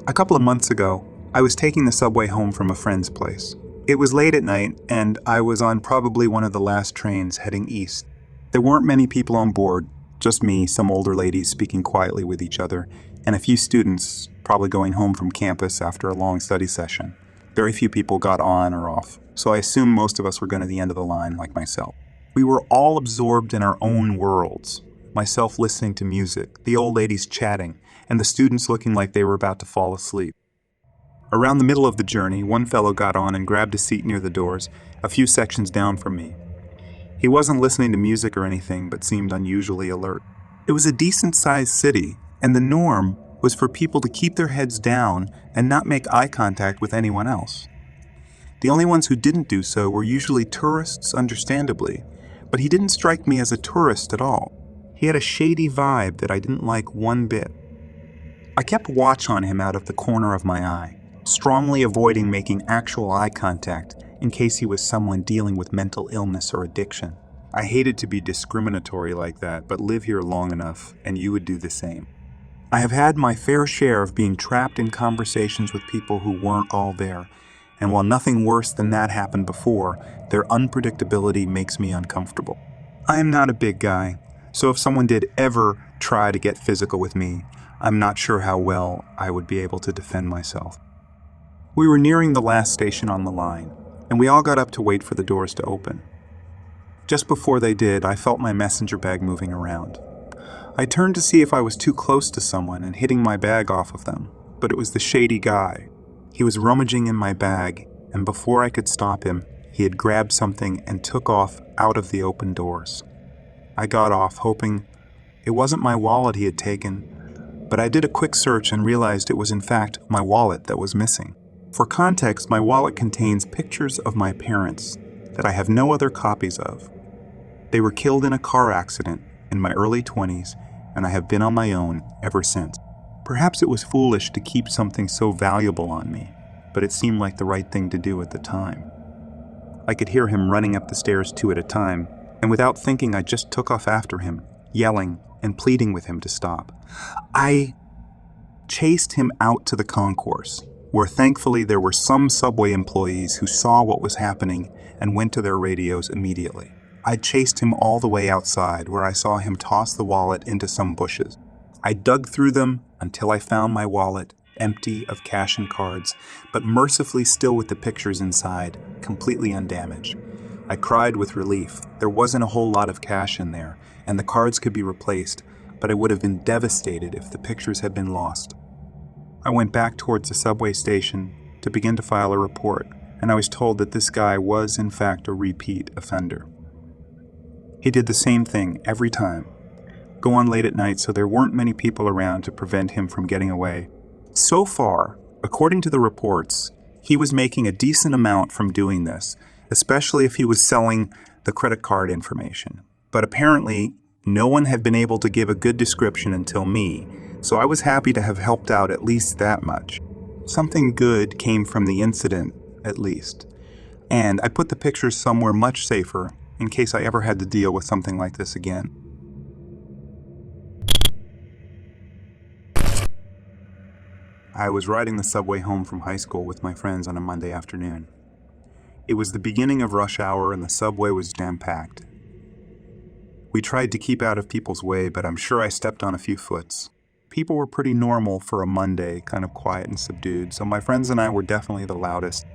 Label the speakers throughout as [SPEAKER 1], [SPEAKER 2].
[SPEAKER 1] A couple of months ago, I was taking the subway home from a friend's place. It was late at night, and I was on probably one of the last trains heading east. There weren't many people on board, just me, some older ladies speaking quietly with each other, and a few students probably going home from campus after a long study session. Very few people got on or off, so I assumed most of us were going to the end of the line, like myself. We were all absorbed in our own worlds, myself listening to music, the old ladies chatting, and the students looking like they were about to fall asleep. Around the middle of the journey, one fellow got on and grabbed a seat near the doors, a few sections down from me. He wasn't listening to music or anything, but seemed unusually alert. It was a decent-sized city, and the norm was for people to keep their heads down and not make eye contact with anyone else. The only ones who didn't do so were usually tourists, understandably, but he didn't strike me as a tourist at all. He had a shady vibe that I didn't like one bit. I kept watch on him out of the corner of my eye, strongly avoiding making actual eye contact in case he was someone dealing with mental illness or addiction. I hated to be discriminatory like that, but live here long enough, and you would do the same. I have had my fair share of being trapped in conversations with people who weren't all there, and while nothing worse than that happened before, their unpredictability makes me uncomfortable. I am not a big guy, so if someone did ever try to get physical with me, I'm not sure how well I would be able to defend myself. We were nearing the last station on the line, and we all got up to wait for the doors to open. Just before they did, I felt my messenger bag moving around. I turned to see if I was too close to someone and hitting my bag off of them, but it was the shady guy. He was rummaging in my bag, and before I could stop him, he had grabbed something and took off out of the open doors. I got off, hoping it wasn't my wallet he had taken, but I did a quick search and realized it was in fact my wallet that was missing. For context, my wallet contains pictures of my parents that I have no other copies of. They were killed in a car accident in my early 20s, and I have been on my own ever since. Perhaps it was foolish to keep something so valuable on me, but it seemed like the right thing to do at the time. I could hear him running up the stairs 2 at a time, and without thinking I just took off after him, yelling and pleading with him to stop. I chased him out to the concourse, where thankfully there were some subway employees who saw what was happening and went to their radios immediately. I chased him all the way outside, where I saw him toss the wallet into some bushes. I dug through them until I found my wallet, empty of cash and cards, but mercifully still with the pictures inside, completely undamaged. I cried with relief. There wasn't a whole lot of cash in there, and the cards could be replaced, but I would have been devastated if the pictures had been lost. I went back towards the subway station to begin to file a report, and I was told that this guy was in fact a repeat offender. He did the same thing every time. Go on late at night, so there weren't many people around to prevent him from getting away. So far, according to the reports, he was making a decent amount from doing this, especially if he was selling the credit card information. But apparently, no one had been able to give a good description until me, so I was happy to have helped out at least that much. Something good came from the incident, at least. And I put the pictures somewhere much safer in case I ever had to deal with something like this again. I was riding the subway home from high school with my friends on a Monday afternoon. It was the beginning of rush hour and the subway was jam-packed. We tried to keep out of people's way, but I'm sure I stepped on a few foots. People were pretty normal for a Monday, kind of quiet and subdued, so my friends and I were definitely the loudest.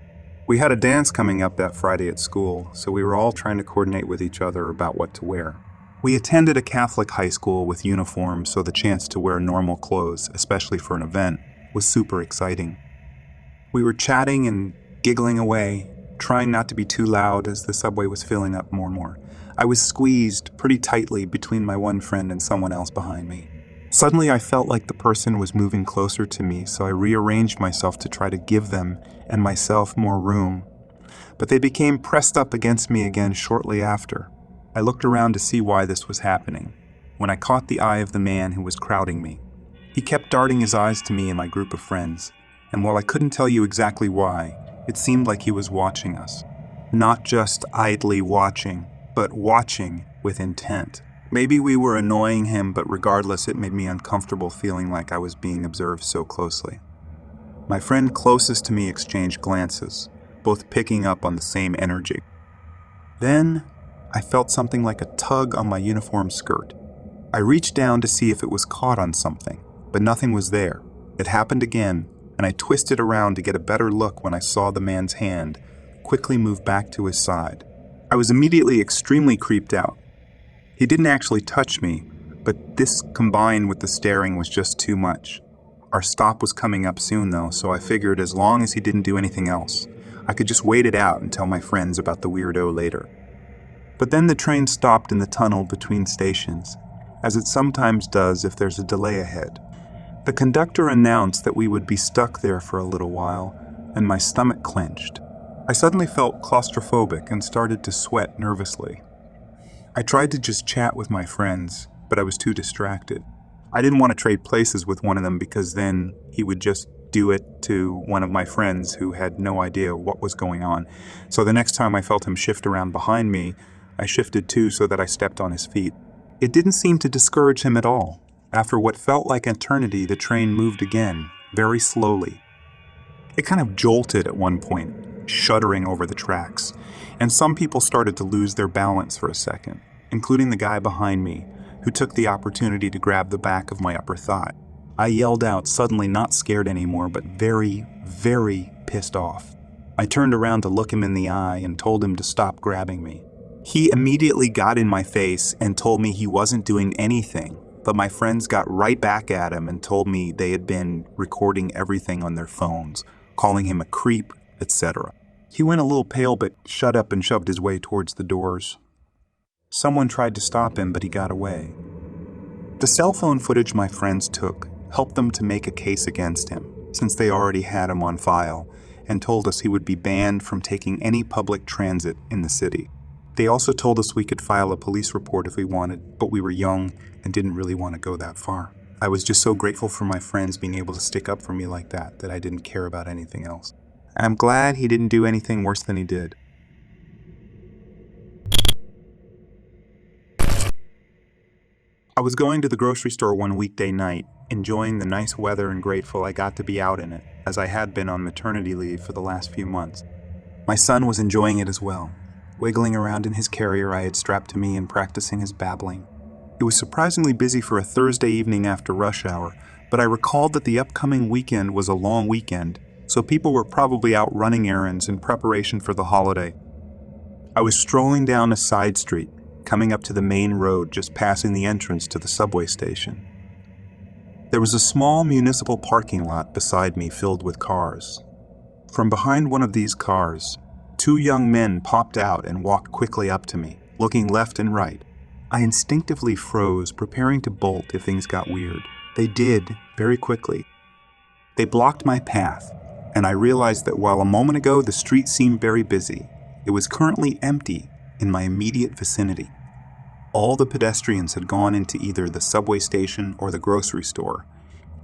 [SPEAKER 1] We had a dance coming up that Friday at school, so we were all trying to coordinate with each other about what to wear. We attended a Catholic high school with uniforms, so the chance to wear normal clothes, especially for an event, was super exciting. We were chatting and giggling away, trying not to be too loud as the subway was filling up more and more. I was squeezed pretty tightly between my one friend and someone else behind me. Suddenly I felt like the person was moving closer to me, so I rearranged myself to try to give them and myself more room. But they became pressed up against me again shortly after. I looked around to see why this was happening, when I caught the eye of the man who was crowding me. He kept darting his eyes to me and my group of friends, and while I couldn't tell you exactly why, it seemed like he was watching us. Not just idly watching, but watching with intent. Maybe we were annoying him, but regardless, it made me uncomfortable feeling like I was being observed so closely. My friend closest to me exchanged glances, both picking up on the same energy. Then, I felt something like a tug on my uniform skirt. I reached down to see if it was caught on something, but nothing was there. It happened again, and I twisted around to get a better look when I saw the man's hand quickly move back to his side. I was immediately extremely creeped out. He didn't actually touch me, but this combined with the staring was just too much. Our stop was coming up soon though, so I figured as long as he didn't do anything else, I could just wait it out and tell my friends about the weirdo later. But then the train stopped in the tunnel between stations, as it sometimes does if there's a delay ahead. The conductor announced that we would be stuck there for a little while, and my stomach clenched. I suddenly felt claustrophobic and started to sweat nervously. I tried to just chat with my friends, but I was too distracted. I didn't want to trade places with one of them because then he would just do it to one of my friends who had no idea what was going on. So the next time I felt him shift around behind me, I shifted too so that I stepped on his feet. It didn't seem to discourage him at all. After what felt like eternity, the train moved again, very slowly. It kind of jolted at one point, shuddering over the tracks, and some people started to lose their balance for a second, including the guy behind me, who took the opportunity to grab the back of my upper thigh. I yelled out, suddenly not scared anymore, but very, very pissed off. I turned around to look him in the eye and told him to stop grabbing me. He immediately got in my face and told me he wasn't doing anything, but my friends got right back at him and told me they had been recording everything on their phones, calling him a creep, etc. He went a little pale but shut up and shoved his way towards the doors. Someone tried to stop him, but he got away. The cell phone footage my friends took helped them to make a case against him, since they already had him on file, and told us he would be banned from taking any public transit in the city. They also told us we could file a police report if we wanted, but we were young and didn't really want to go that far. I was just so grateful for my friends being able to stick up for me like that I didn't care about anything else. I'm glad he didn't do anything worse than he did. I was going to the grocery store one weekday night, enjoying the nice weather and grateful I got to be out in it, as I had been on maternity leave for the last few months. My son was enjoying it as well, wiggling around in his carrier I had strapped to me and practicing his babbling. It was surprisingly busy for a Thursday evening after rush hour, but I recalled that the upcoming weekend was a long weekend, so people were probably out running errands in preparation for the holiday. I was strolling down a side street, coming up to the main road just passing the entrance to the subway station. There was a small municipal parking lot beside me filled with cars. From behind one of these cars, two young men popped out and walked quickly up to me, looking left and right. I instinctively froze, preparing to bolt if things got weird. They did, very quickly. They blocked my path, and I realized that while a moment ago the street seemed very busy, it was currently empty in my immediate vicinity. All the pedestrians had gone into either the subway station or the grocery store,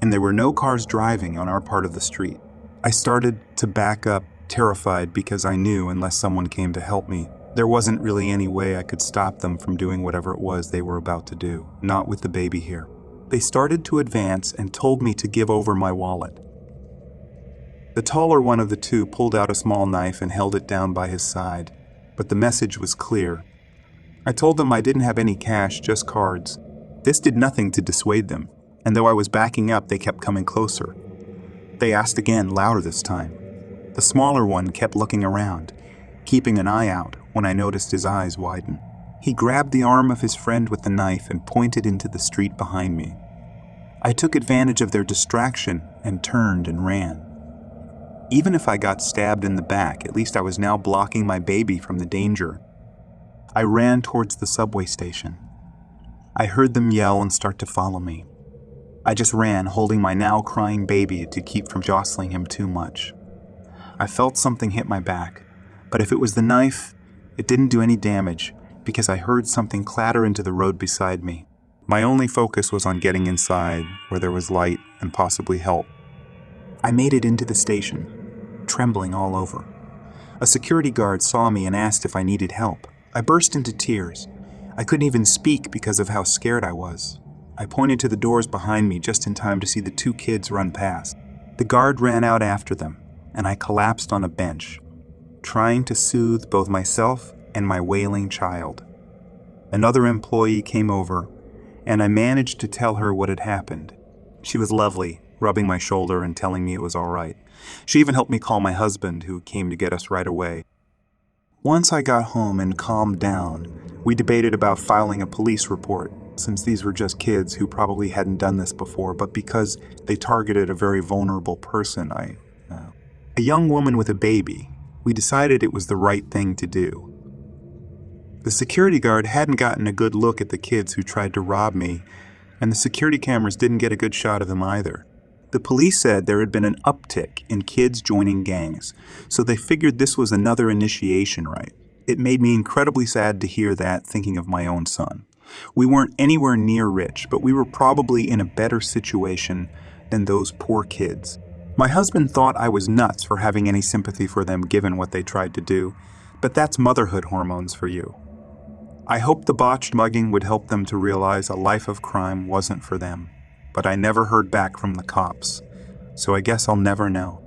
[SPEAKER 1] and there were no cars driving on our part of the street. I started to back up, terrified because I knew unless someone came to help me, there wasn't really any way I could stop them from doing whatever it was they were about to do, not with the baby here. They started to advance and told me to give over my wallet. The taller one of the two pulled out a small knife and held it down by his side, but the message was clear. I told them I didn't have any cash, just cards. This did nothing to dissuade them, and though I was backing up, they kept coming closer. They asked again, louder this time. The smaller one kept looking around, keeping an eye out when I noticed his eyes widen. He grabbed the arm of his friend with the knife and pointed into the street behind me. I took advantage of their distraction and turned and ran. Even if I got stabbed in the back, at least I was now blocking my baby from the danger. I ran towards the subway station. I heard them yell and start to follow me. I just ran, holding my now crying baby to keep from jostling him too much. I felt something hit my back, but if it was the knife, it didn't do any damage because I heard something clatter into the road beside me. My only focus was on getting inside, where there was light and possibly help. I made it into the station, trembling all over. A security guard saw me and asked if I needed help. I burst into tears. I couldn't even speak because of how scared I was. I pointed to the doors behind me just in time to see the two kids run past. The guard ran out after them, and I collapsed on a bench, trying to soothe both myself and my wailing child. Another employee came over, and I managed to tell her what had happened. She was lovely, rubbing my shoulder and telling me it was all right. She even helped me call my husband, who came to get us right away. Once I got home and calmed down, we debated about filing a police report, since these were just kids who probably hadn't done this before, but because they targeted a very vulnerable person, a young woman with a baby, we decided it was the right thing to do. The security guard hadn't gotten a good look at the kids who tried to rob me, and the security cameras didn't get a good shot of them either. The police said there had been an uptick in kids joining gangs, so they figured this was another initiation rite. It made me incredibly sad to hear that, thinking of my own son. We weren't anywhere near rich, but we were probably in a better situation than those poor kids. My husband thought I was nuts for having any sympathy for them given what they tried to do, but that's motherhood hormones for you. I hoped the botched mugging would help them to realize a life of crime wasn't for them, but I never heard back from the cops, so I guess I'll never know.